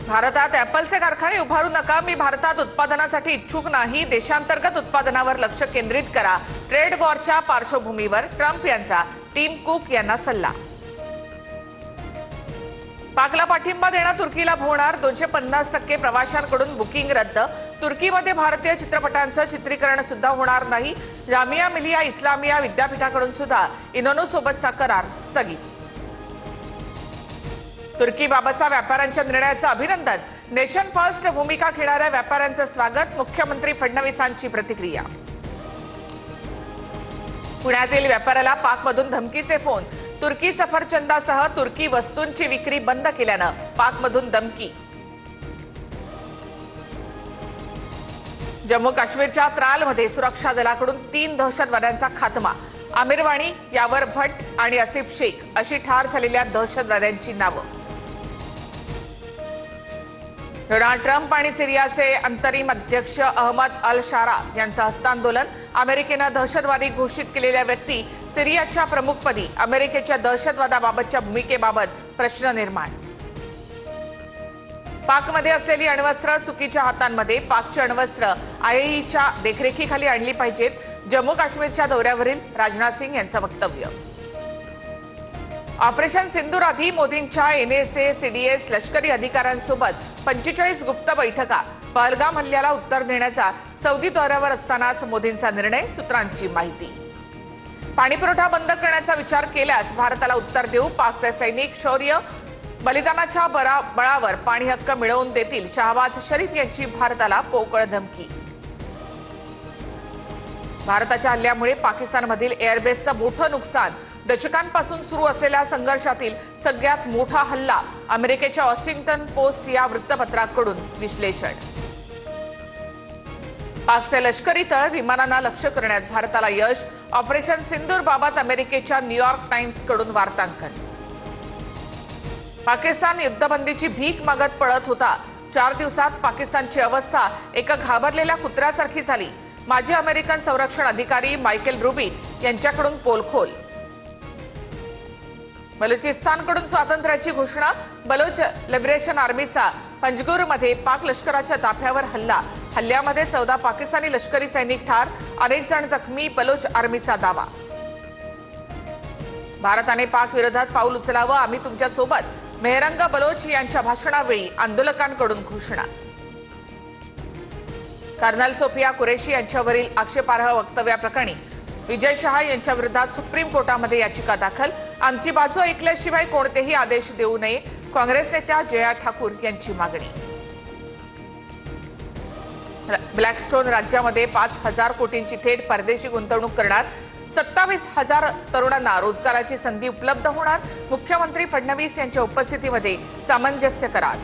भारतात ॲपलचे कारखाने उभारू नका, मी भारतात उत्पादनासाठी इच्छुक नाही, देशांतर्गत उत्पादनावर लक्ष केंद्रित करा। ट्रेड वॉरच्या पार्श्वभूमीवर ट्रम्प यांचा टीम कुक यांना सल्ला। पाकला पाठिंबा देणं तुर्कीला भोवणार, 250% प्रवाशांकडून बुकिंग रद्द। तुर्कीमध्ये भारतीय चित्रपटांचं चित्रीकरण सुद्धा होणार नाही। जामिया मिलिया इस्लामिया विद्यापीठाकडून सुद्धा इनोनो सोबतचा करार स्थगित। तुर्कीबाबतचा व्यापाऱ्यांच्या निर्णयाचं अभिनंदन, नेशन फर्स्ट भूमिका घेणाऱ्या व्यापाऱ्यांचं स्वागत। मुख्यमंत्री फडणवीसांची प्रतिक्रिया। पुण्यातील व्यापाऱ्याला पाकमधून धमकीचे फोन, तुर्की सफरचंदासह तुर्की वस्तूंची विक्री बंद केल्यानं पाकमधून धमकी। जम्मू काश्मीरच्या त्रालमध्ये सुरक्षा दलाकडून 3 दहशतवाद्यांचा खात्मा। आमिर वाणी, यावर भट्ट आणि आसिफ शेख अशी ठार झालेल्या दहशतवाद्यांची नावं। डोनाल्ड ट्रम्प आणि सिरियाचे अंतरिम अध्यक्ष अहमद अल शारा यांचं हस्तांदोलन। अमेरिकेनं दहशतवादी घोषित केलेल्या व्यक्ती सिरियाच्या प्रमुखपदी, अमेरिकेच्या दहशतवादाबाबतच्या भूमिकेबाबत प्रश्न निर्माण। पाकमध्ये असलेली अण्वस्त्र चुकीच्या हातांमध्ये, पाकची अण्वस्त्र आयईच्या देखरेखीखाली आणली पाहिजेत। जम्मू काश्मीरच्या दौऱ्यावरील राजनाथ सिंग यांचं वक्तव्य। ऑपरेशन सिंदूर आधी मोदींच्या एनएसए सीडीएस लष्करी अधिकाऱ्यांसोबत 45 गुप्त बैठका। पहलगाम हल्ल्याला उत्तर देण्याचा सौदी दौऱ्यावर असतानाच मोदींचा निर्णय, सूत्रांची माहिती। पाणीपुरवठा बंद करण्याचा विचार केल्यास भारताला उत्तर देऊ, पाकचे सैनिक शौर्य बलिदानाच्या बळावर पाणी हक्क मिळवून देतील, शहबाज शरीफ यांची भारताला पोकळ धमकी। भारताच्या हल्ल्यामुळे पाकिस्तानमधील एअरबेसचं मोठं नुकसान, दशकांपासून सुरू असलेल्या संघर्षातील सगळ्यात मोठा हल्ला, अमेरिकेच्या वॉशिंग्टन पोस्ट या वृत्तपत्राकडून विश्लेषण। पाकचे लष्करी तळ विमानांना लक्ष्य करण्यात भारताला यश, ऑपरेशन सिंदूर बाबत अमेरिकेच्या न्यूयॉर्क टाइम्सकडून वार्तांकन। पाकिस्तान युद्धबंदीची भीक मागत पळत होता, 4 दिवसात पाकिस्तानची अवस्था एका घाबरलेल्या कुत्र्यासारखी झाली। माजी अमेरिकन संरक्षण अधिकारी मायकेल रुबिन यांच्याकडून पोलखोल। बलुचिस्तानकडून स्वातंत्र्याची घोषणा, बलोच लिबरेशन आर्मीचा पंजगुरमध्ये पाक लष्कराच्या ताफ्यावर हल्ला, हल्ल्यामध्ये 14 पाकिस्तानी लष्करी सैनिक ठार, अनेक जण जखमी, बलोच आर्मीचा दावा। भारताने पाक विरोधात पाऊल उचलावं, आम्ही तुमच्या सोबत, मेहरंग बलोच यांच्या भाषणावेळी आंदोलकांकडून घोषणा। कर्नल सोफिया कुरेशी यांच्यावरील आक्षेपार्ह वक्तव्याप्रकरणी विजय शहा यांच्या विरोधात सुप्रीम कोर्टामध्ये याचिका दाखल, आमची बाजू ऐकल्याशिवाय कोणतेही आदेश देऊ नये, काँग्रेस नेत्या जया ठाकूर यांची मागणी। ब्लॅकस्टोन राज्यामध्ये 5,000 कोटींची थेट परदेशी गुंतवणूक करणार, 27,000 तरुणांना रोजगाराची संधी उपलब्ध होणार, मुख्यमंत्री फडणवीस यांच्या उपस्थितीमध्ये सामंजस्य करार।